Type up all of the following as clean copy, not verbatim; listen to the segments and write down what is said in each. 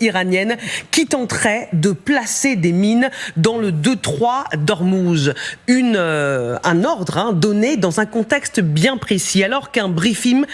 iranienne qui tenterait de placer des mines dans le détroit d'Ormuz. Un ordre donné dans un contexte bien précis, alors qu'un briefing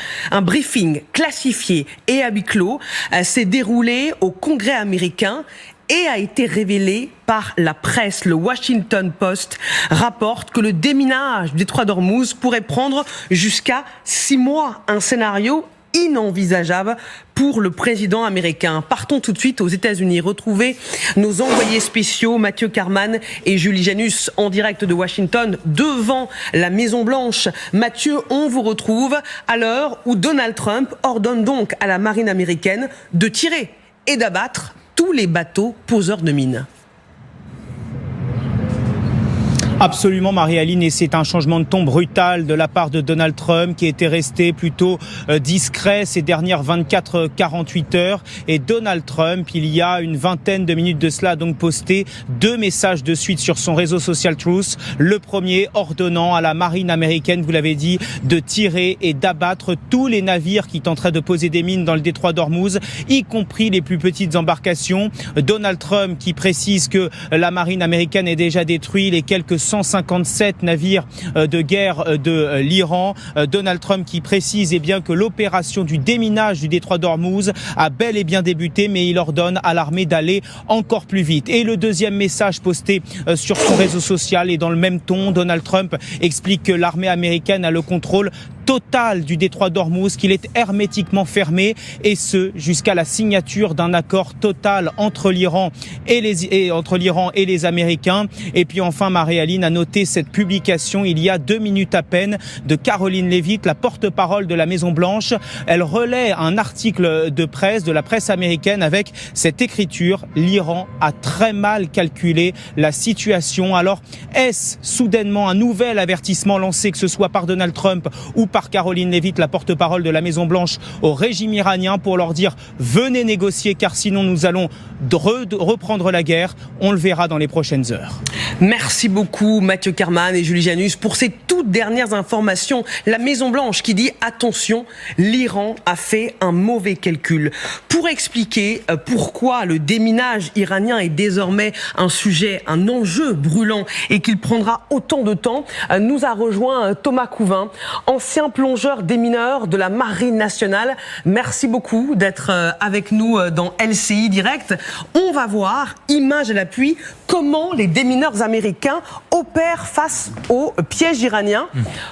classifié et à huis clos s'est déroulé au Congrès américain et a été révélé par la presse. Le Washington Post rapporte que le déminage du détroit d'Ormuz pourrait prendre jusqu'à 6 mois, un scénario inenvisageable pour le président américain. Partons tout de suite aux États-Unis, retrouver nos envoyés spéciaux Mathieu Karman et Julie Janus en direct de Washington devant la Maison-Blanche. Mathieu, on vous retrouve à l'heure où Donald Trump ordonne donc à la marine américaine de tirer et d'abattre tous les bateaux poseurs de mines. Absolument, Marie-Aline, et c'est un changement de ton brutal de la part de Donald Trump qui était resté plutôt discret ces dernières 24-48 heures. Et Donald Trump, il y a une vingtaine de minutes de cela, a donc posté 2 messages de suite sur son réseau social Truth. Le premier ordonnant à la marine américaine, vous l'avez dit, de tirer et d'abattre tous les navires qui tenteraient de poser des mines dans le détroit d'Ormuz, y compris les plus petites embarcations. Donald Trump qui précise que la marine américaine a déjà détruit les quelques 157 navires de guerre de l'Iran. Donald Trump qui précise bien que l'opération du déminage du détroit d'Ormuz a bel et bien débuté, mais il ordonne à l'armée d'aller encore plus vite. Et le deuxième message posté sur son réseau social et dans le même ton, Donald Trump explique que l'armée américaine a le contrôle total du détroit d'Ormuz, qu'il est hermétiquement fermé, et ce jusqu'à la signature d'un accord total entre l'Iran et les Américains. Et puis enfin, Marie-Aline a noté cette publication il y a 2 minutes à peine de Karoline Leavitt, la porte-parole de la Maison-Blanche. Elle relaie un article de presse, de la presse américaine, avec cette écriture: l'Iran a très mal calculé la situation. Alors, est-ce soudainement un nouvel avertissement lancé, que ce soit par Donald Trump ou par Karoline Leavitt, la porte-parole de la Maison-Blanche, au régime iranien pour leur dire: venez négocier car sinon nous allons reprendre la guerre? On le verra dans les prochaines heures. Merci beaucoup Mathieu Karman et Julie Janus pour ces toutes dernières informations. La Maison-Blanche qui dit: attention, l'Iran a fait un mauvais calcul. Pour expliquer pourquoi le déminage iranien est désormais un sujet, un enjeu brûlant et qu'il prendra autant de temps, nous a rejoint Thomas Couvin, ancien plongeur démineur de la Marine nationale. Merci beaucoup d'être avec nous dans LCI Direct. On va voir, images à l'appui, comment les démineurs américains opèrent face aux pièges iraniens.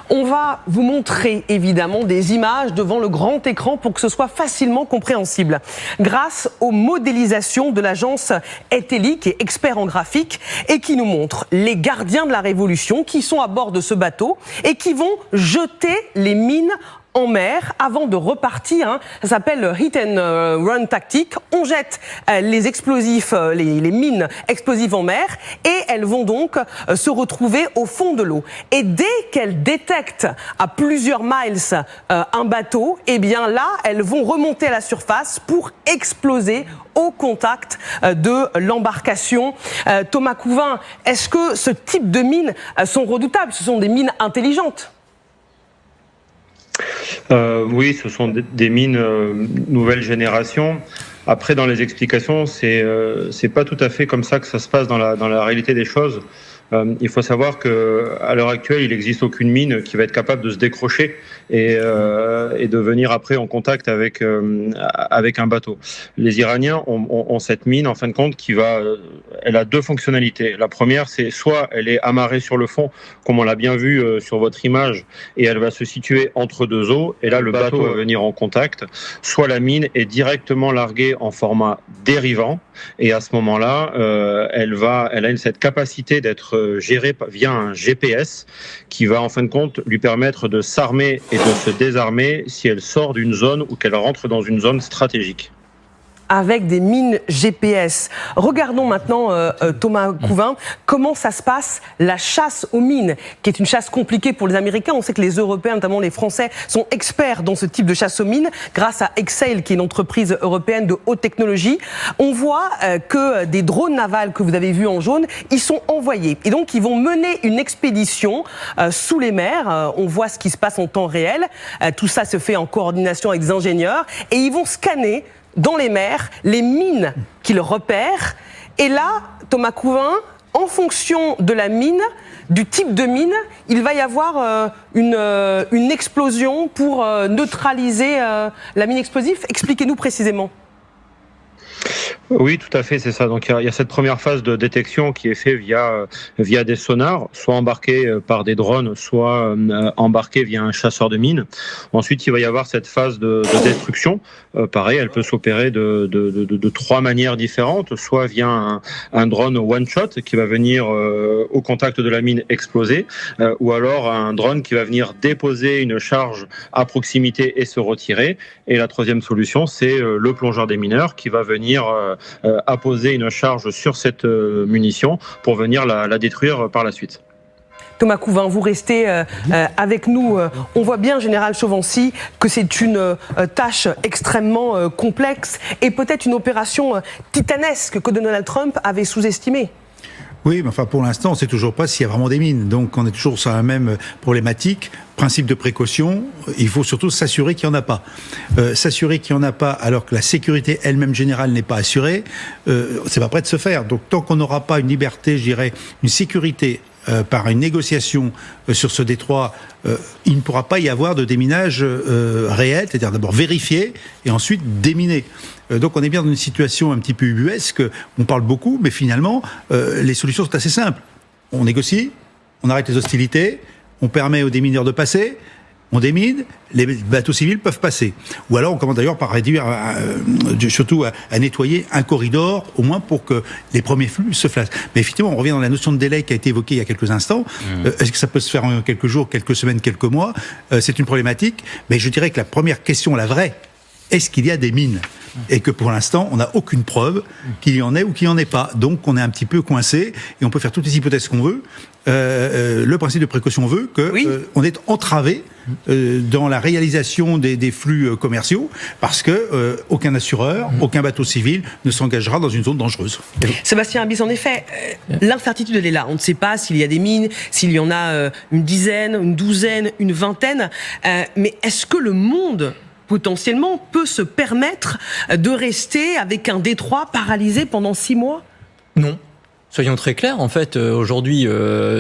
On va vous montrer évidemment des images devant le grand écran pour que ce soit facilement compréhensible. Grâce aux modélisations de l'agence Eteli, qui est expert en graphique et qui nous montre les gardiens de la Révolution qui sont à bord de ce bateau et qui vont jeter les mines en mer avant de repartir. Ça s'appelle hit and run tactique. On jette les explosifs, les mines explosives en mer et elles vont donc se retrouver au fond de l'eau. Et dès qu'elles détectent à plusieurs miles un bateau, eh bien là, elles vont remonter à la surface pour exploser au contact de l'embarcation. Thomas Couvin, est-ce que ce type de mines sont redoutables? Ce sont des mines intelligentes. Oui, ce sont des mines nouvelle génération. Après, dans les explications, c'est pas tout à fait comme ça que ça se passe dans la réalité des choses. Il faut savoir qu'à l'heure actuelle, il n'existe aucune mine qui va être capable de se décrocher et de venir après en contact avec un bateau. Les Iraniens ont cette mine, en fin de compte, elle a 2 fonctionnalités. La première, c'est soit elle est amarrée sur le fond, comme on l'a bien vu sur votre image, et elle va se situer entre 2 eaux, et là le bateau va venir en contact, soit la mine est directement larguée en format dérivant, et à ce moment-là, elle a cette capacité d'être gérée via un GPS qui va en fin de compte lui permettre de s'armer et de se désarmer si elle sort d'une zone ou qu'elle rentre dans une zone stratégique. Avec des mines GPS. Regardons maintenant, Thomas Couvin, comment ça se passe, la chasse aux mines, qui est une chasse compliquée pour les Américains. On sait que les Européens, notamment les Français, sont experts dans ce type de chasse aux mines, grâce à Exail, qui est une entreprise européenne de haute technologie. On voit que des drones navals que vous avez vus en jaune, ils sont envoyés. Et donc, ils vont mener une expédition sous les mers. On voit ce qui se passe en temps réel. Tout ça se fait en coordination avec des ingénieurs. Et ils vont scanner dans les mers les mines qu'il repère. Et là, Thomas Couvin, en fonction de la mine, du type de mine, il va y avoir une explosion pour neutraliser la mine explosive. Expliquez-nous précisément. Oui, tout à fait, c'est ça. Donc il y a cette première phase de détection qui est faite via des sonars, soit embarqués par des drones, soit embarqués via un chasseur de mines. Ensuite, il va y avoir cette phase de destruction. Pareil, elle peut s'opérer de trois manières différentes, soit via un drone one shot qui va venir au contact de la mine exploser, ou alors un drone qui va venir déposer une charge à proximité et se retirer. Et la troisième solution, c'est le plongeur des mineurs qui va venir apposer une charge sur cette munition pour venir la détruire par la suite. Thomas Couvin, vous restez avec nous. On voit bien, Général Chauvency, que c'est une tâche extrêmement complexe et peut-être une opération titanesque que Donald Trump avait sous-estimée. Oui, mais enfin pour l'instant, on ne sait toujours pas s'il y a vraiment des mines. Donc on est toujours sur la même problématique. Principe de précaution, il faut surtout s'assurer qu'il n'y en a pas. S'assurer qu'il n'y en a pas alors que la sécurité elle-même générale n'est pas assurée, c'est pas prêt de se faire. Donc tant qu'on n'aura pas une liberté, je dirais, une sécurité par une négociation sur ce détroit, il ne pourra pas y avoir de déminage réel, c'est-à-dire d'abord vérifier et ensuite déminer. Donc on est bien dans une situation un petit peu ubuesque, on parle beaucoup, mais finalement, les solutions sont assez simples. On négocie, on arrête les hostilités, on permet aux démineurs de passer, on démine, les bateaux civils peuvent passer. Ou alors on commence d'ailleurs par réduire, surtout à nettoyer un corridor, au moins pour que les premiers flux se fassent. Mais effectivement, on revient dans la notion de délai qui a été évoquée il y a quelques instants. Est-ce que ça peut se faire en quelques jours, quelques semaines, quelques mois ? C'est une problématique, mais je dirais que la première question, la vraie, est-ce qu'il y a des mines ? Et que pour l'instant, on n'a aucune preuve qu'il y en ait ou qu'il n'y en ait pas. Donc on est un petit peu coincé et on peut faire toutes les hypothèses qu'on veut. Le principe de précaution veut qu'on est entravé dans la réalisation des flux commerciaux parce que aucun assureur, aucun bateau civil ne s'engagera dans une zone dangereuse. Sébastien Abyss, en effet, l'incertitude elle est là. On ne sait pas s'il y a des mines, s'il y en a une dizaine, une douzaine, une vingtaine. Mais est-ce que le monde potentiellement peut se permettre de rester avec un détroit paralysé pendant 6 mois ? Non. Soyons très clairs, en fait, aujourd'hui,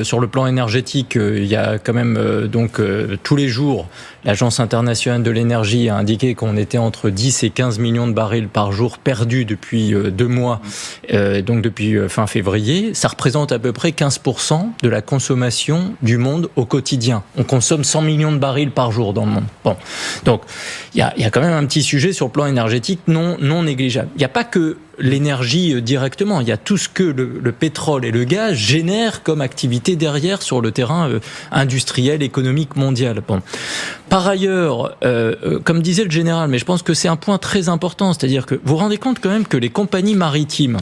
sur le plan énergétique, il y a quand même tous les jours, l'Agence internationale de l'énergie a indiqué qu'on était entre 10 et 15 millions de barils par jour perdus depuis 2 mois, donc depuis fin février. Ça représente à peu près 15% de la consommation du monde au quotidien. On consomme 100 millions de barils par jour dans le monde. Bon, donc il y a quand même un petit sujet sur le plan énergétique non négligeable. Il n'y a pas que l'énergie directement, il y a tout ce que le pétrole et le gaz génèrent comme activité derrière sur le terrain industriel, économique, mondial. Bon. Par ailleurs, comme disait le général, mais je pense que c'est un point très important, c'est-à-dire que vous vous rendez compte quand même que les compagnies maritimes,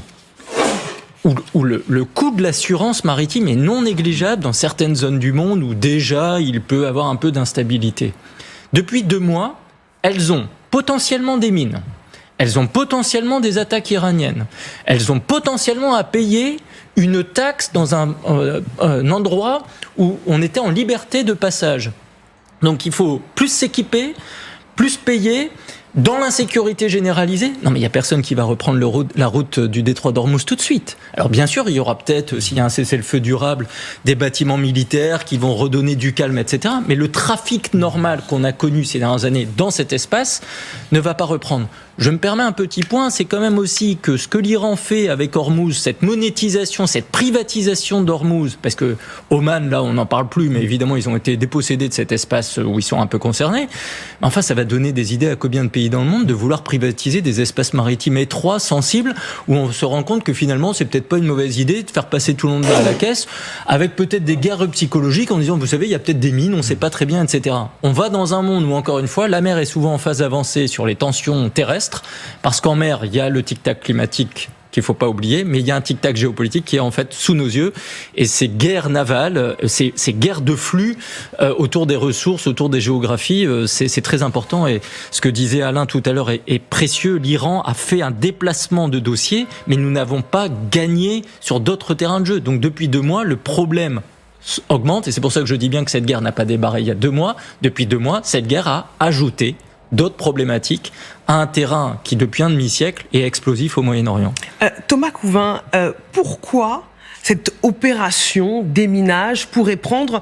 où le coût de l'assurance maritime est non négligeable dans certaines zones du monde où déjà il peut avoir un peu d'instabilité. Depuis 2 mois, elles ont potentiellement des mines. Elles ont potentiellement des attaques iraniennes. Elles ont potentiellement à payer une taxe dans un endroit où on était en liberté de passage. Donc il faut plus s'équiper, plus payer, dans l'insécurité généralisée. Non mais il n'y a personne qui va reprendre la route du détroit d'Ormuz tout de suite. Alors bien sûr, il y aura peut-être, s'il y a un cessez-le-feu durable, des bâtiments militaires qui vont redonner du calme, etc. Mais le trafic normal qu'on a connu ces dernières années dans cet espace ne va pas reprendre. Je me permets un petit point, c'est quand même aussi que ce que l'Iran fait avec Ormuz, cette monétisation, cette privatisation d'Ormuz, parce que Oman, là, on n'en parle plus, mais évidemment, ils ont été dépossédés de cet espace où ils sont un peu concernés. Mais enfin, ça va donner des idées à combien de pays dans le monde de vouloir privatiser des espaces maritimes étroits, sensibles, où on se rend compte que finalement, c'est peut-être pas une mauvaise idée de faire passer tout le monde à la caisse, avec peut-être des guerres psychologiques en disant, vous savez, il y a peut-être des mines, on ne sait pas très bien, etc. On va dans un monde où, encore une fois, la mer est souvent en phase avancée sur les tensions terrestres, parce qu'en mer, il y a le tic-tac climatique qu'il ne faut pas oublier, mais il y a un tic-tac géopolitique qui est en fait sous nos yeux, et ces guerres navales, ces guerres de flux autour des ressources, autour des géographies, c'est très important, et ce que disait Alain tout à l'heure est précieux. L'Iran a fait un déplacement de dossier, mais nous n'avons pas gagné sur d'autres terrains de jeu. Donc depuis 2 mois, le problème augmente, et c'est pour ça que je dis bien que cette guerre n'a pas débarré il y a 2 mois. Depuis 2 mois, cette guerre a ajouté d'autres problématiques à un terrain qui, depuis un demi-siècle, est explosif au Moyen-Orient. Thomas Couvin, pourquoi cette opération déminage pourrait prendre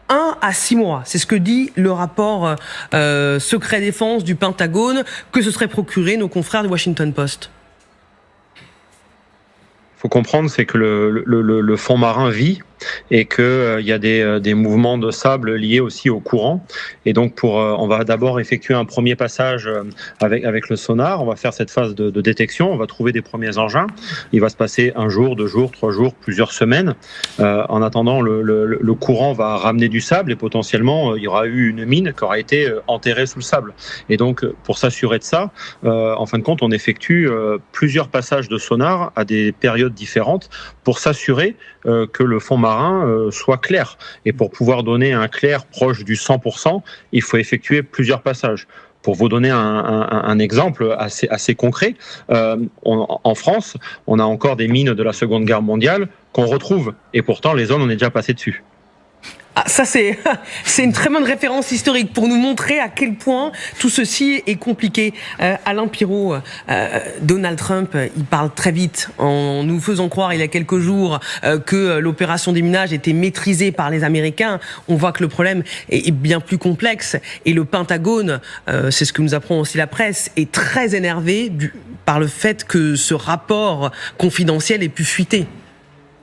1 à 6 mois? C'est ce que dit le rapport secret défense du Pentagone que se seraient procurés nos confrères du Washington Post. Il faut comprendre, c'est que le fond marin vit et qu'il y a des mouvements de sable liés aussi au courant. Et donc, on va d'abord effectuer un premier passage avec le sonar. On va faire cette phase de détection. On va trouver des premiers engins. Il va se passer 1 jour, 2 jours, 3 jours, plusieurs semaines. En attendant, le courant va ramener du sable et potentiellement, il y aura eu une mine qui aura été enterrée sous le sable. Et donc, pour s'assurer de ça, en fin de compte, on effectue plusieurs passages de sonar à des périodes différentes pour s'assurer que le fond marin soit clair. Et pour pouvoir donner un clair proche du 100%, il faut effectuer plusieurs passages. Pour vous donner un exemple assez concret, en France, on a encore des mines de la Seconde Guerre mondiale qu'on retrouve. Et pourtant, les zones, on est déjà passé dessus. Ah, ça c'est une très bonne référence historique pour nous montrer à quel point tout ceci est compliqué. Alain Pirot, Donald Trump, il parle très vite en nous faisant croire il y a quelques jours que l'opération déminage était maîtrisée par les Américains. On voit que le problème est bien plus complexe et le Pentagone, c'est ce que nous apprend aussi la presse, est très énervé par le fait que ce rapport confidentiel ait pu fuiter.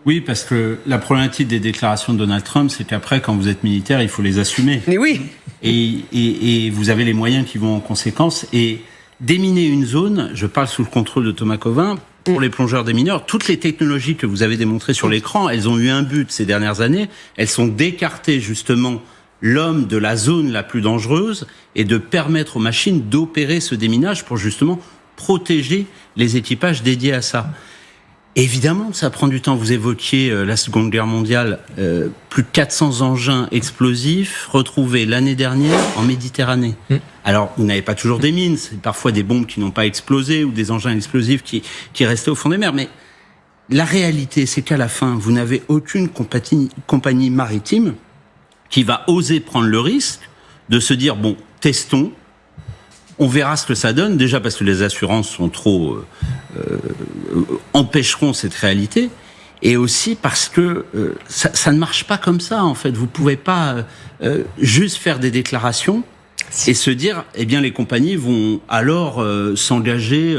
Oui, parce que la problématique des déclarations de Donald Trump, c'est qu'après, quand vous êtes militaire, il faut les assumer. Mais oui. Et vous avez les moyens qui vont en conséquence. Et déminer une zone, je parle sous le contrôle de Thomas Couvin, pour les plongeurs démineurs, toutes les technologies que vous avez démontrées sur l'écran, elles ont eu un but ces dernières années. Elles sont d'écarter justement l'homme de la zone la plus dangereuse et de permettre aux machines d'opérer ce déminage pour justement protéger les équipages dédiés à ça. Évidemment, ça prend du temps. Vous évoquiez la Seconde Guerre mondiale, plus de 400 engins explosifs retrouvés l'année dernière en Méditerranée. Alors, vous n'avez pas toujours des mines, c'est parfois des bombes qui n'ont pas explosé ou des engins explosifs qui restaient au fond des mers. Mais la réalité, c'est qu'à la fin, vous n'avez aucune compagnie maritime qui va oser prendre le risque de se dire, bon, testons, on verra ce que ça donne, déjà parce que les assurances sont trop empêcheront cette réalité, et aussi parce que ça ne marche pas comme ça, en fait. Vous pouvez pas juste faire des déclarations et se dire, eh bien, les compagnies vont alors s'engager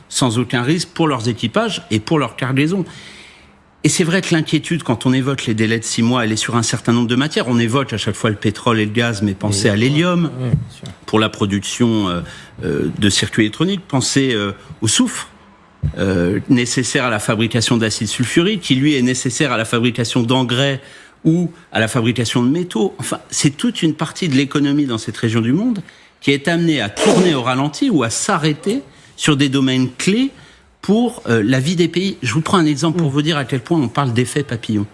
sans aucun risque pour leurs équipages et pour leurs cargaisons. Et c'est vrai que l'inquiétude, quand on évoque les délais de 6 mois, elle est sur un certain nombre de matières. On évoque à chaque fois le pétrole et le gaz, mais pensez à l'hélium pour la production de circuits électroniques. Pensez au soufre nécessaire à la fabrication d'acide sulfurique, qui lui est nécessaire à la fabrication d'engrais ou à la fabrication de métaux. Enfin, c'est toute une partie de l'économie dans cette région du monde qui est amenée à tourner au ralenti ou à s'arrêter sur des domaines clés pour la vie des pays. Je vous prends un exemple pour vous dire à quel point on parle d'effet papillon.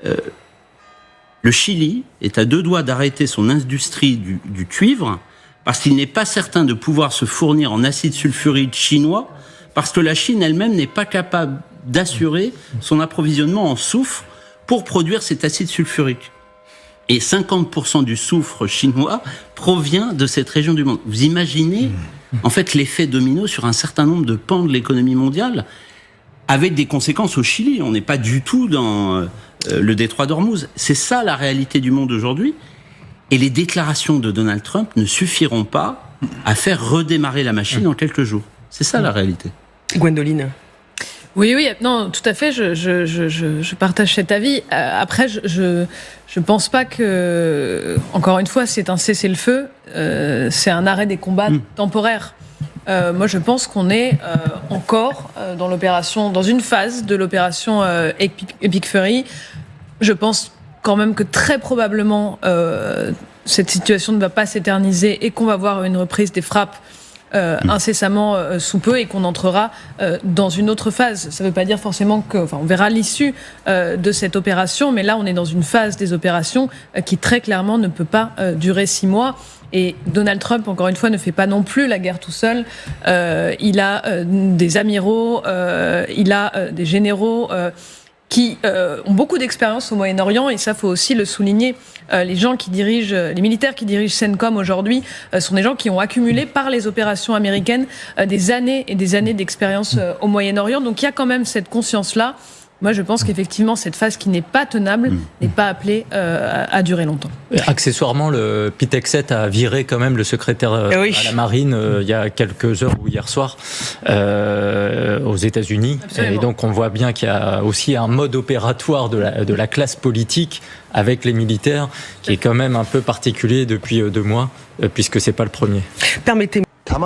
Le Chili est à 2 doigts d'arrêter son industrie du cuivre parce qu'il n'est pas certain de pouvoir se fournir en acide sulfurique chinois parce que la Chine elle-même n'est pas capable d'assurer son approvisionnement en soufre pour produire cet acide sulfurique. Et 50% du soufre chinois provient de cette région du monde. Vous imaginez en fait l'effet domino sur un certain nombre de pans de l'économie mondiale, avec des conséquences au Chili. On n'est pas du tout dans le détroit d'Ormuz. C'est ça la réalité du monde aujourd'hui. Et les déclarations de Donald Trump ne suffiront pas à faire redémarrer la machine en quelques jours. C'est ça la réalité. Gwendoline. Oui, non, tout à fait, je partage cet avis. Après, je pense pas que, encore une fois, c'est un cessez-le-feu, c'est un arrêt des combats temporaire. Moi, je pense qu'on est encore dans une phase de l'opération Epic Fury. Je pense quand même que très probablement cette situation ne va pas s'éterniser et qu'on va voir une reprise des frappes incessamment sous peu et qu'on entrera dans une autre phase. Ça ne veut pas dire forcément on verra l'issue de cette opération, mais là on est dans une phase des opérations qui très clairement ne peut pas durer 6 mois. Et Donald Trump, encore une fois, ne fait pas non plus la guerre tout seul. Il a des amiraux, il a des généraux. qui ont beaucoup d'expérience au Moyen-Orient, et ça faut aussi le souligner. Les militaires qui dirigent CENTCOM aujourd'hui sont des gens qui ont accumulé par les opérations américaines des années et des années d'expérience au Moyen-Orient. Donc il y a quand même cette conscience-là. Moi, je pense qu'effectivement, cette phase qui n'est pas tenable n'est pas appelée à durer longtemps. Accessoirement, le Pitexet a viré quand même le secrétaire à la Marine il y a quelques heures ou hier soir aux États-Unis. Absolument. Et donc, on voit bien qu'il y a aussi un mode opératoire de la classe politique avec les militaires qui est quand même un peu particulier depuis 2 mois, puisque c'est pas le premier. Permettez-moi